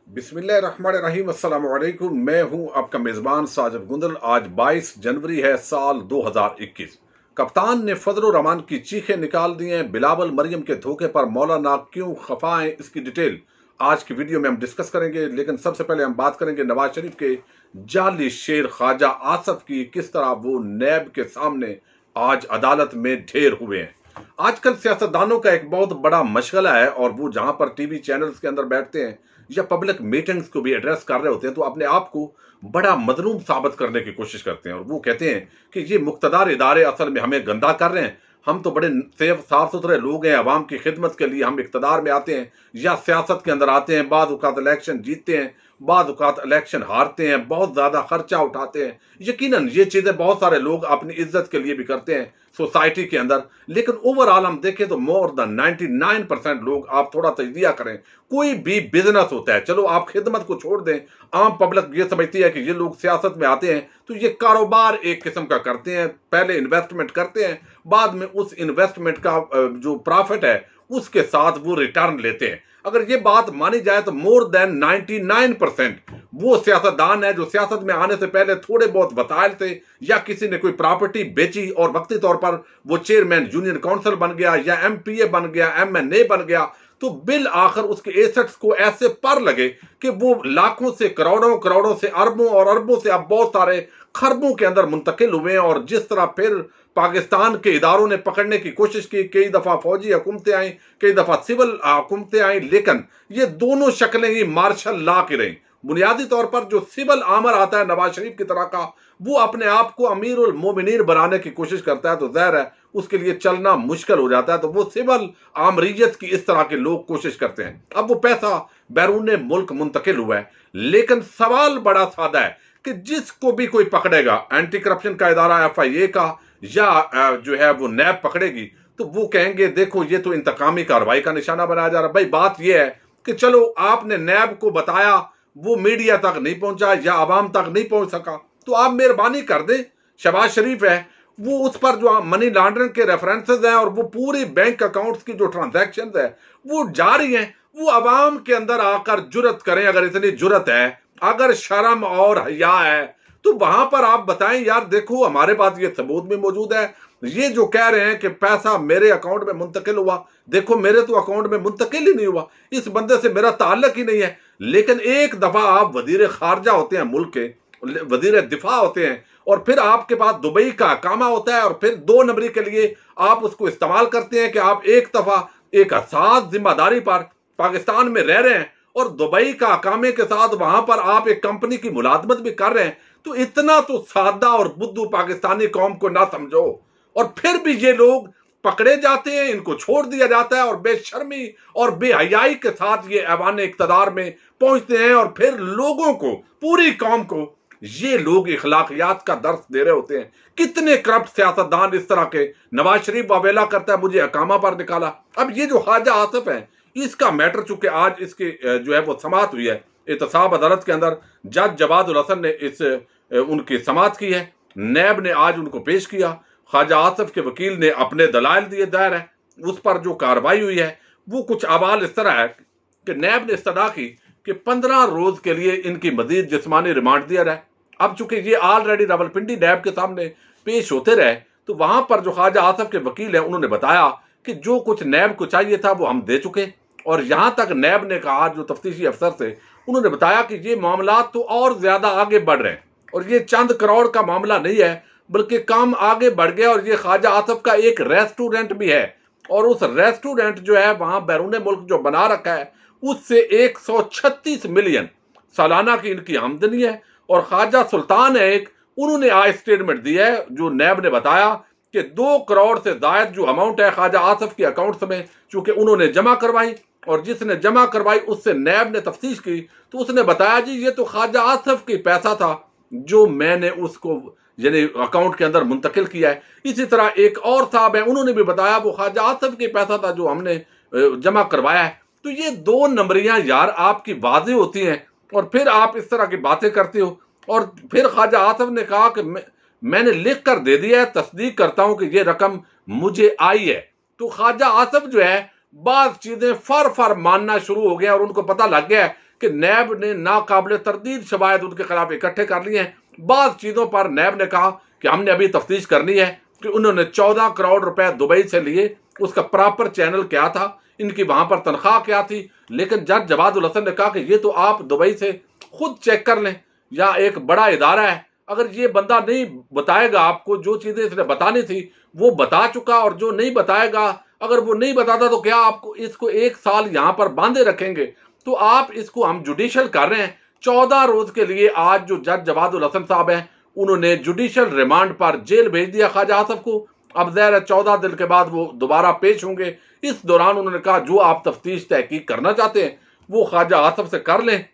बिस्मिल्लाहिर्रहमानिर्रहीम, अस्सलाम वालेकुम। मैं हूं आपका मेज़बान साजिद गुंदल। आज 22 जनवरी है, साल 2021। कप्तान ने फजल रहमान की चीखें निकाल दी हैं। बिलावल मरियम के धोखे पर मौलाना क्यों खफा हैं, इसकी डिटेल आज की वीडियो में हम डिस्कस करेंगे। लेकिन सबसे पहले हम बात करेंगे नवाज शरीफ के जाली शेर ख्वाजा आसफ की, किस तरह वो नैब के सामने आज अदालत में ढेर हुए हैं। आजकल सियासतदानों का एक बहुत बड़ा मशगला है, और वो जहां पर टीवी चैनल्स के अंदर बैठते हैं या पब्लिक मीटिंग्स को भी एड्रेस कर रहे होते हैं, तो अपने आप को बड़ा मजलूम साबित करने की कोशिश करते हैं। और वो कहते हैं कि ये मुख्तदार इदारे असल में हमें गंदा कर रहे हैं, हम तो बड़े साफ सुथरे लोग हैं, अवाम की खिदमत के लिए हम इख्तदार में आते हैं या सियासत के अंदर आते हैं, बाद औक़ात इलेक्शन जीतते हैं, बाद औक़ात इलेक्शन हारते हैं, बहुत ज़्यादा खर्चा उठाते हैं। यकीनन ये चीज़ें बहुत सारे लोग अपनी इज्जत के लिए भी करते हैं सोसाइटी के अंदर, लेकिन ओवरऑल हम देखें तो मोर देन 99% लोग, आप थोड़ा तजिया करें, कोई भी बिजनेस होता है, चलो आप खिदमत को छोड़ दें, आम पब्लिक ये समझती है कि ये लोग सियासत में आते हैं तो ये कारोबार एक किस्म का करते हैं, पहले इन्वेस्टमेंट करते हैं, बाद में उस इन्वेस्टमेंट का जो प्रॉफिट है उसके साथ वो रिटर्न लेते हैं। अगर ये बात मानी जाए तो मोर देन 99% वो सियासतदान है जो सियासत में आने से पहले थोड़े बहुत वसाइल थे, या किसी ने कोई प्रॉपर्टी बेची और वक्ती तौर पर वो चेयरमैन यूनियन काउंसिल बन गया या एमपीए बन गया, एमएनए बन गया, तो बिल आखिर उसके एसेट्स को ऐसे पर लगे कि वो लाखों से करोड़ों, करोड़ों से अरबों और अरबों से अब बहुत सारे खरबों के अंदर मुंतकिल हुए हैं। और जिस तरह फिर पाकिस्तान के इदारों ने पकड़ने की कोशिश की, कई दफा फौजी हुकूमतें आई, कई दफा सिविल हुकूमतें आई, लेकिन ये दोनों शक्लें ही मार्शल लॉ की रही। बुनियादी तौर पर जो सिविल आमर आता है नवाज शरीफ की तरह का, वो अपने आप को अमीरुल मोमिनीन बनाने की कोशिश करता है, तो जाहिर है उसके लिए चलना मुश्किल हो जाता है। तो वो सिविल आमरीयत की इस तरह के लोग कोशिश करते हैं। अब वो पैसा बैरून मुल्क मुंतकिल हुआ है, लेकिन सवाल बड़ा सादा है कि जिसको भी कोई पकड़ेगा, एंटी करप्शन का इदारा एफआईए का या जो है वो नैब पकड़ेगी, तो वो कहेंगे देखो ये तो इंतकामी कार्रवाई का निशाना बनाया जा रहा है। भाई बात यह है कि चलो आपने नैब को बताया, वो मीडिया तक नहीं पहुंचा या आवाम तक नहीं पहुंच सका, तो आप मेहरबानी कर दें, शहबाज शरीफ है वो उस पर जो मनी लॉन्ड्रिंग के रेफरेंसेस हैं और वो पूरी बैंक अकाउंट्स की जो ट्रांजैक्शंस है वो जारी हैं, वो आवाम के अंदर आकर जुर्रत करें, अगर इतनी जुर्रत है, अगर शर्म और हया है, तो वहां पर आप बताएं यार देखो हमारे पास ये सबूत भी मौजूद है। ये जो कह रहे हैं कि पैसा मेरे अकाउंट में मुंतकिल हुआ, देखो मेरे तो अकाउंट में मुंतकिल ही नहीं हुआ, इस बंदे से मेरा ताल्लुक ही नहीं है। लेकिन एक दफा आप वजीर खारजा होते हैं मुल्क के, वजीर दिफा होते हैं, और फिर आपके पास दुबई का कामा होता है, और फिर 2 नंबरी के लिए आप उसको इस्तेमाल करते हैं कि आप एक दफा एक हसास जिम्मेदारी पर पाकिस्तान में रह रहे हैं और दुबई का अकामे के साथ वहां पर आप एक कंपनी की मुलाजमत भी कर रहे हैं। तो इतना तो सादा और बुद्धू पाकिस्तानी कौम को ना समझो, और फिर भी ये लोग पकड़े जाते हैं, इनको छोड़ दिया जाता है और बेशर्मी और बेहयाई के साथ ये ऐवान इक़्तिदार में पहुंचते हैं, और फिर लोगों को, पूरी कौम को ये लोग इखलाकियात का दर्स दे रहे होते हैं। कितने करप्ट सियासतदान इस तरह के, नवाज शरीफ वावेला करता है मुझे अकामा पर निकाला। अब ये जो ख्वाजा आसिफ है, इसका मैटर चूंकि आज इसकी जो है वो समाअत हुई है एहतसाब अदालत के अंदर, जज जवाद उल हसन ने इस उनकी समाअत की है, नैब ने आज उनको पेश किया, ख्वाजा आसिफ के वकील ने अपने दलाइल दिए, दायर है उस पर जो कार्रवाई हुई है वो कुछ अवाल इस तरह है कि नैब ने इस्तदा की कि 15 रोज के लिए इनकी मजीद जिस्मानी रिमांड दिया जाए। अब चूंकि ये ऑलरेडी रावलपिंडी नैब के सामने पेश होते रहे, तो वहां पर जो ख्वाजा आसिफ के वकील हैं उन्होंने बताया कि जो कुछ नैब को चाहिए था वो हम दे चुके, और यहां तक नैब ने कहा, जो तफ्तीशी अफसर थे उन्होंने बताया कि ये मामला तो और ज्यादा आगे बढ़ रहे हैं, और ये चंद करोड़ का मामला नहीं है बल्कि काम आगे बढ़ गया। और ये ख्वाजा आसिफ का एक रेस्टोरेंट भी है, और उस रेस्टोरेंट जो है वहां बैरून मुल्क जो बना रखा है उससे 136 मिलियन सालाना की इनकी आमदनी है। और ख्वाजा सुल्तान है एक, उन्होंने आज स्टेटमेंट दी है, जो नैब ने बताया कि 2 करोड़ से ज्यादा जो अमाउंट है ख्वाजा आसिफ के अकाउंट्स में, चूंकि उन्होंने जमा करवाई, और जिसने जमा करवाई उससे नैब ने तफ्तीश की, तो उसने बताया जी ये तो ख्वाजा आसिफ की पैसा था जो मैंने उसको यानी अकाउंट के अंदर मुंतकिल किया है। इसी तरह एक और साहब है, उन्होंने भी बताया वो ख्वाजा आसिफ के पैसा था जो हमने जमा करवाया है। तो ये 2 नंबरियां यार आपकी वाज़ेह होती हैं, और फिर आप इस तरह की बातें करते हो। और फिर ख्वाजा आसिफ ने कहा कि मैंने लिख कर दे दिया है, तस्दीक करता हूं कि ये रकम मुझे आई है। तो ख्वाजा आसिफ जो है बात चीजें फर मानना शुरू हो गया और उनको पता लग गया कि नैब ने नाकाबिले तरदीद शवायद उनके खिलाफ इकट्ठे कर लिए हैं। बात चीजों पर नैब ने कहा कि हमने अभी तफ्तीश करनी है कि उन्होंने 14 करोड़ रुपए दुबई से लिए, उसका प्रॉपर चैनल क्या था, इनकी वहां पर तनख्वाह क्या थी। लेकिन जज जवादुल हसन ने कहा कि ये तो आप दुबई से खुद चेक कर लें, या एक बड़ा इदारा है, अगर ये बंदा नहीं बताएगा आपको जो चीजें इसने बतानी थी वो बता चुका, और जो नहीं बताएगा, अगर वो नहीं बताता तो क्या आपको इसको 1 साल यहां पर बांधे रखेंगे। तो आप इसको हम जुडिशियल कर रहे हैं 14 रोज के लिए। आज जो जज जवादुल हसन साहब हैं उन्होंने जुडिशियल रिमांड पर जेल भेज दिया ख्वाजा आसफ को। अब ज़ाहिर है 14 दिन के बाद वो दोबारा पेश होंगे। इस दौरान उन्होंने कहा जो आप तफ्तीश तहकीक करना चाहते हैं वो ख्वाजा आसफ से कर लें।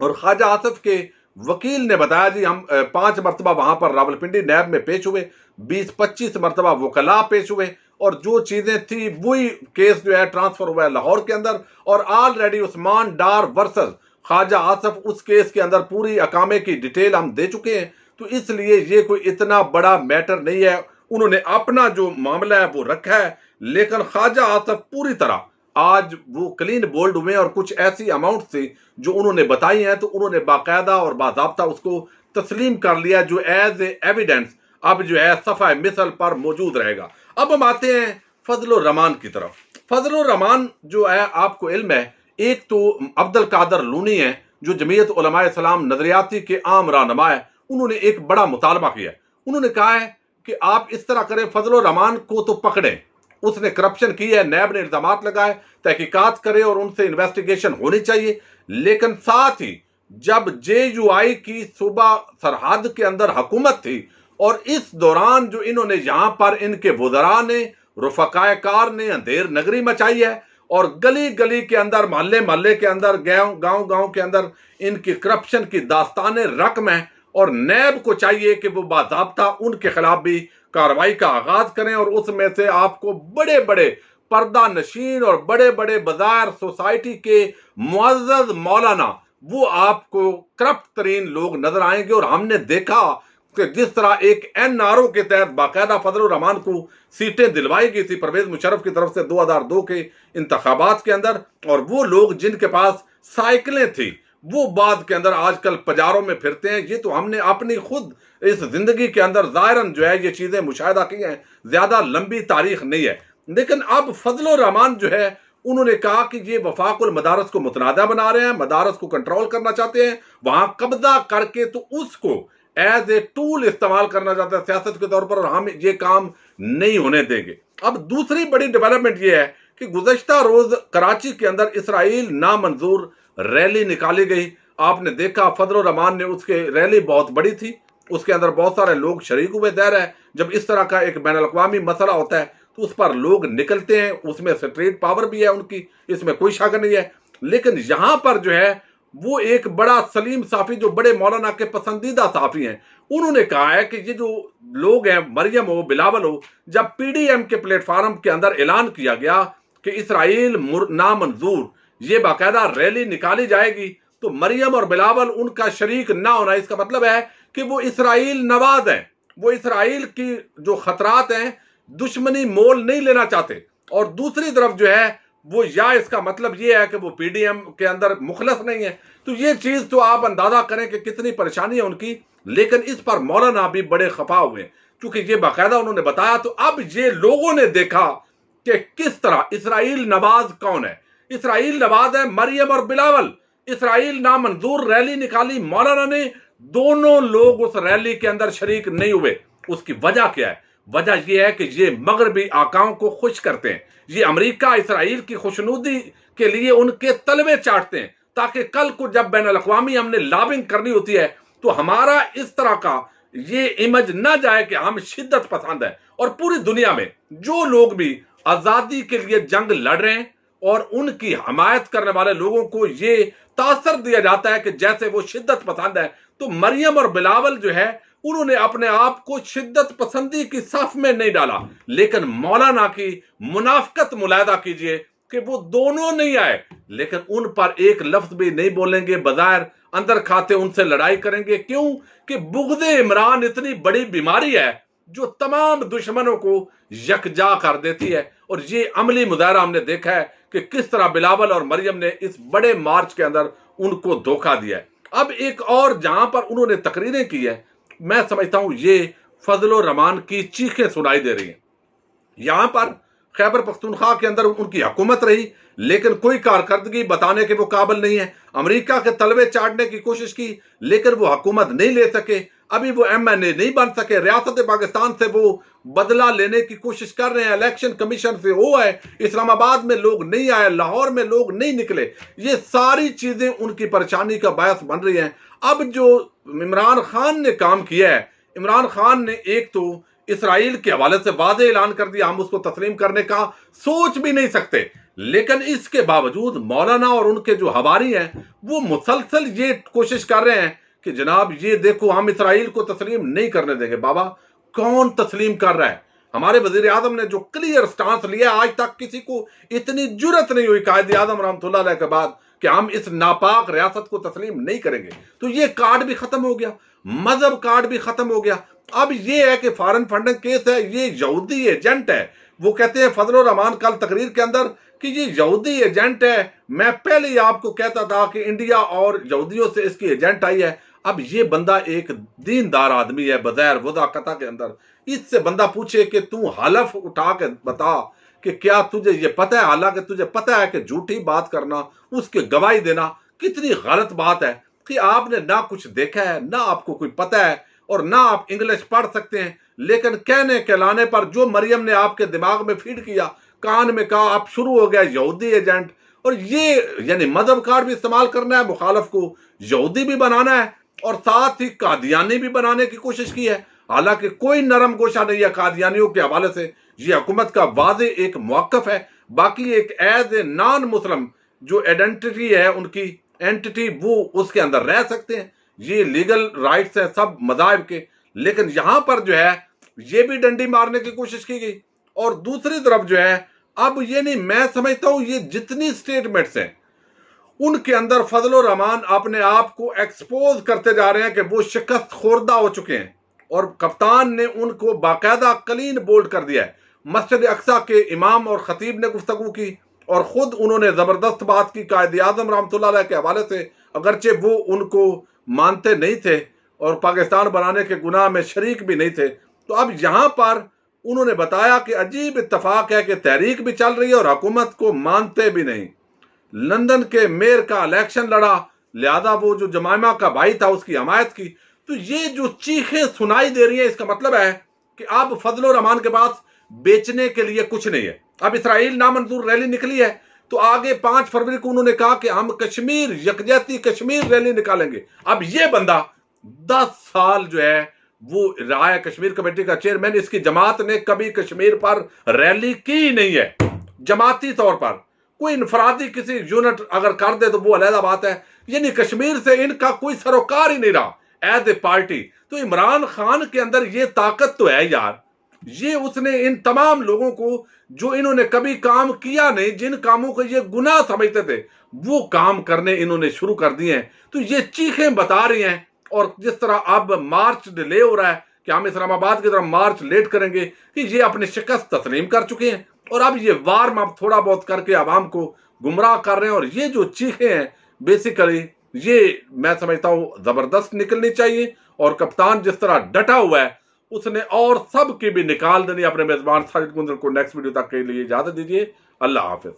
और ख्वाजा आसफ के वकील ने बताया जी हम 5 मरतबा वहां पर रावलपिंडी नैब में पेश हुए, 20-25 मरतबा वकला पेश हुए, और जो चीजें थी वही केस जो है ट्रांसफर हुआ है लाहौर के अंदर। और ऑलरेडी उस्मान डार वर्सेस ख्वाजा आसफ उस केस के अंदर पूरी अकामे की डिटेल हम दे चुके हैं। तो इसलिए ये कोई इतना बड़ा मैटर नहीं है। उन्होंने अपना जो मामला है वो रखा है, लेकिन ख्वाजा आसफ पूरी तरह आज वो क्लीन बोल्ड हुए और कुछ ऐसी अमाउंट थी जो उन्होंने बताई हैं तो उन्होंने बाकायदा और बाज़ाब्ता उसको तस्लीम कर लिया जो एज ए एविडेंस अब जो है सफ़ा मिसल पर मौजूद रहेगा। अब हम आते हैं फजल रहमान की तरफ। फजल रहमान जो है आपको इल्म है, एक तो अब्दुल कादर लूनी है जो जमीयत उलमाए इस्लाम नजरियाती के आम रहनुमा है। उन्होंने एक बड़ा मुतालबा किया। उन्होंने कहा है कि आप इस तरह करें, फजल रहमान को तो पकड़ें, उसने करप्शन की है, नैब ने इल्जामात लगाए, तहकीकात करे और उनसे इन्वेस्टिगेशन होनी चाहिए। लेकिन साथ ही जब JUI की सूबा सरहद के अंदर हुकूमत थी और इस दौरान जो इन्होंने यहां पर इनके वुज़रा ने, रुफ़क़ाए कार ने अंधेर नगरी मचाई है और गली गली के अंदर, मोहल्ले मोहल्ले के अंदर, गांव गांव के अंदर इनकी करप्शन की दास्तानें रकम है। और नैब को चाहिए कि वो बाज़ाब्ता उनके खिलाफ भी कार्रवाई का आगाज करें और उसमें से आपको बड़े बड़े पर्दा नशीन और बड़े बड़े बाजार सोसाइटी के मुअज़्ज़ज़ मौलाना वो आपको करप्ट तरीन लोग नजर आएंगे। और हमने देखा कि जिस तरह एक NRO के तहत बाकायदा फजल रहमान को सीटें दिलवाई गई थी परवेज मुशर्रफ की तरफ से 2002 के इंतखाबात के अंदर, और वो लोग जिनके पास साइकिलें थी वो बाद के अंदर आजकल बाजारों में फिरते हैं। ये तो हमने अपनी खुद इस जिंदगी के अंदर ज़ाहिरन जो है ये चीजें मुशाहिदा की हैं, ज्यादा लंबी तारीख नहीं है। लेकिन अब फजल रहमान जो है उन्होंने कहा कि ये वफाकुल मदारस को मुतनादा बना रहे हैं, मदारस को कंट्रोल करना चाहते हैं, वहां कब्जा करके तो उसको एज ए टूल इस्तेमाल करना चाहते हैं सियासत के तौर पर, और हम ये काम नहीं होने देंगे। अब दूसरी बड़ी डेवलपमेंट ये है कि गुज़श्ता रोज कराची के अंदर इसराइल नामंजूर रैली निकाली गई। आपने देखा फजल रहमान ने, उसके रैली बहुत बड़ी थी, उसके अंदर बहुत सारे लोग शरीक हुए। ज़ाहिर है जब इस तरह का एक बैनुल-अक़वामी मसला होता है तो उस पर लोग निकलते हैं, उसमें स्ट्रीट पावर भी है उनकी, इसमें कोई शक नहीं है। लेकिन यहां पर जो है वो एक बड़ा सलीम साफी जो बड़े मौलाना के पसंदीदा साफी हैं, उन्होंने कहा है कि ये जो लोग हैं, मरियम हो, बिलावल हो, जब PDM के प्लेटफार्म के अंदर ऐलान किया गया कि इसराइल नामंजूर, ये बाकायदा रैली निकाली जाएगी, तो मरियम और बिलावल उनका शरीक ना होना, इसका मतलब है कि वो इसराइल नवाज हैं, वो इसराइल की जो खतरात हैं दुश्मनी मोल नहीं लेना चाहते। और दूसरी तरफ जो है वो, या इसका मतलब ये है कि वो PDM के अंदर मुखलस नहीं है। तो ये चीज तो आप अंदाजा करें कि कितनी परेशानी है उनकी। लेकिन इस पर मौलाना भी बड़े खफा हुए क्योंकि ये बाकायदा उन्होंने बताया। तो अब ये लोगों ने देखा कि किस तरह इसराइल नवाज कौन है। इसराइल नवाज है मरियम और बिलावल। इसराइल नामंजूर रैली निकाली मौलाना ने, दोनों लोग उस रैली के अंदर शरीक नहीं हुए। उसकी वजह क्या है? वजह यह है कि ये मगरबी आकाओं को खुश करते हैं, ये अमेरिका इसराइल की खुशनुदी के लिए उनके तलवे चाटते हैं, ताकि कल को जब बैनुल-अक़वामी हमने लॉबिंग करनी होती है तो हमारा इस तरह का ये इमेज ना जाए कि हम शिद्दत पसंद है। और पूरी दुनिया में जो लोग भी आजादी के लिए जंग लड़ रहे हैं और उनकी हमायत करने वाले लोगों को ये तासर दिया जाता है कि जैसे वो शिद्दत पसंद है। तो मरियम और बिलावल जो है उन्होंने अपने आप को शिद्दत पसंदी की साफ में नहीं डाला, लेकिन मौलाना की मुनाफकत मुलायदा कीजिए कि वो दोनों नहीं आए, लेकिन उन पर एक लफ्ज भी नहीं बोलेंगे, बजाय अंदर खाते उनसे लड़ाई करेंगे। क्यों? कि बुग़्ज़े इमरान इतनी बड़ी बीमारी है जो तमाम दुश्मनों को यकजा कर देती है। और ये अमली मुजाहरा हमने देखा है कि किस तरह बिलावल और मरियम ने इस बड़े मार्च के अंदर उनको धोखा दिया है। अब एक और जहां पर उन्होंने तकरीरें की है, मैं समझता हूं ये फजल रहमान की चीखें सुनाई दे रही हैं। यहां पर खैबर पख्तूनख्वा के अंदर उनकी हुकूमत रही, लेकिन कोई कारकर्दगी बताने के वो काबिल नहीं है। अमेरिका के तलवे चाटने की कोशिश की, लेकिन वो हुकूमत नहीं ले सके। अभी वो MNA नहीं बन सके। रियासत पाकिस्तान से वो बदला लेने की कोशिश कर रहे हैं। इलेक्शन कमीशन से वो है, इस्लामाबाद में लोग नहीं आए, लाहौर में लोग नहीं निकले। ये सारी चीजें उनकी परेशानी का बायस बन रही हैं। अब जो इमरान खान ने काम किया है, इमरान खान ने एक तो इसराइल के हवाले से वादे ऐलान कर दिया, हम उसको तस्लीम करने का सोच भी नहीं सकते। लेकिन इसके बावजूद मौलाना और उनके जो हवारी हैं वो मुसलसल ये कोशिश कर रहे हैं कि जनाब ये देखो हम इसराइल को तस्लीम नहीं करने देंगे। बाबा कौन तस्लीम कर रहा है? हमारे वजीर आजम ने जो क्लियर स्टांस लिया, आज तक किसी को इतनी जुर्रत नहीं हुई कायद आजम रहमतुल्लाह अलैह के बाद कि हम इस नापाक रियासत को तस्लीम नहीं करेंगे। तो ये कार्ड भी खत्म हो गया, मजहब कार्ड भी खत्म हो गया। अब ये है कि फॉरेन फंडिंग केस है, ये यहूदी एजेंट है। वो कहते हैं फजल रहमान कल तकरीर के अंदर कि ये यहूदी एजेंट है। मैं पहले ही आपको कहता था कि इंडिया और यहूदियों से इसकी एजेंट आई है। अब ये बंदा एक दीनदार आदमी है बगैर वज़ाकता के अंदर। इससे बंदा पूछे कि तू हलफ उठा के बता कि क्या तुझे ये पता है, हालांकि तुझे पता है कि झूठी बात करना, उसकी गवाही देना कितनी गलत बात है कि आपने ना कुछ देखा है, ना आपको कोई पता है और ना आप इंग्लिश पढ़ सकते हैं। लेकिन कहने कहलाने पर जो मरियम ने आपके दिमाग में फीड किया, कान में कहा, आप शुरू हो गया यहूदी एजेंट। और ये यानी मजहब कार्ड भी इस्तेमाल करना है, मुखालफ को यहूदी भी बनाना है और साथ ही कादियानी भी बनाने की कोशिश की है। हालांकि कोई नरम गोशा नहीं है कादियानियों के हवाले से। ये हुकूमत का वादे एक मौकफ है। बाकी एक एज ए नॉन मुस्लिम जो आइडेंटिटी है उनकी एंटिटी, वो उसके अंदर रह सकते हैं। ये लीगल राइट्स है सब मज़ाहिब के। लेकिन यहां पर जो है ये भी डंडी मारने की कोशिश की गई। और दूसरी तरफ जो है अब ये नहीं, मैं समझता हूं ये जितनी स्टेटमेंट्स हैं उनके अंदर फजल रहमान अपने आप को एक्सपोज करते जा रहे हैं कि वो शिकस्त खोरदा हो चुके हैं। और कप्तान ने उनको बाकायदा क्लीन बोल्ड कर दिया है। मस्जिद अक्सा के इमाम और खतीब ने गुफ्तगू की और खुद उन्होंने जबरदस्त बात की कायद आजम रहमतुल्लाह अलैह के हवाले से, अगरचे वो उनको मानते नहीं थे और पाकिस्तान बनाने के गुनाह में शरीक भी नहीं थे। तो अब यहां पर उन्होंने बताया कि अजीब इत्तफाक है कि तहरीक भी चल रही है और हुकूमत को मानते भी नहीं। लंदन के मेयर का इलेक्शन लड़ा, लिहाजा वो जो जमाइमा का भाई था उसकी हमायत की। तो ये जो चीखें सुनाई दे रही है, इसका मतलब है कि अब फजल रहमान के पास बेचने के लिए कुछ नहीं है। अब इसराइल नामंजूर रैली निकली है तो आगे 5 फरवरी को उन्होंने कहा कि हम कश्मीर यकजहती कश्मीर रैली निकालेंगे। अब ये बंदा 10 साल जो है वो रहा है कश्मीर कमेटी का चेयरमैन। इसकी जमात ने कभी कश्मीर पर रैली की नहीं है। जमाती तौर पर कोई इनफरादी किसी यूनिट अगर कर दे तो वो अलग बात है, यानी कश्मीर से इनका कोई सरोकार ही नहीं रहा एज ए पार्टी। तो इमरान खान के अंदर ये ताकत तो है यार, ये उसने इन तमाम लोगों को जो इन्होंने कभी काम किया नहीं, जिन कामों को ये गुनाह समझते थे, वो काम करने इन्होंने शुरू कर दिए हैं। तो ये चीखें बता रही हैं। और जिस तरह अब मार्च डिले हो रहा है कि हम इस्लामाबाद की तरफ मार्च लेट करेंगे, कि ये अपनी शिकस्त तस्लीम कर चुके हैं और अब ये वार्म अप थोड़ा बहुत करके आवाम को गुमराह कर रहे हैं। और ये जो चीखें हैं बेसिकली ये मैं समझता हूं जबरदस्त निकलनी चाहिए। और कप्तान जिस तरह डटा हुआ है उसने और सब की भी निकाल देनी। अपने मेजबान साजिद गुंजर को नेक्स्ट वीडियो तक के लिए इजाजत दीजिए। अल्लाह हाफिज।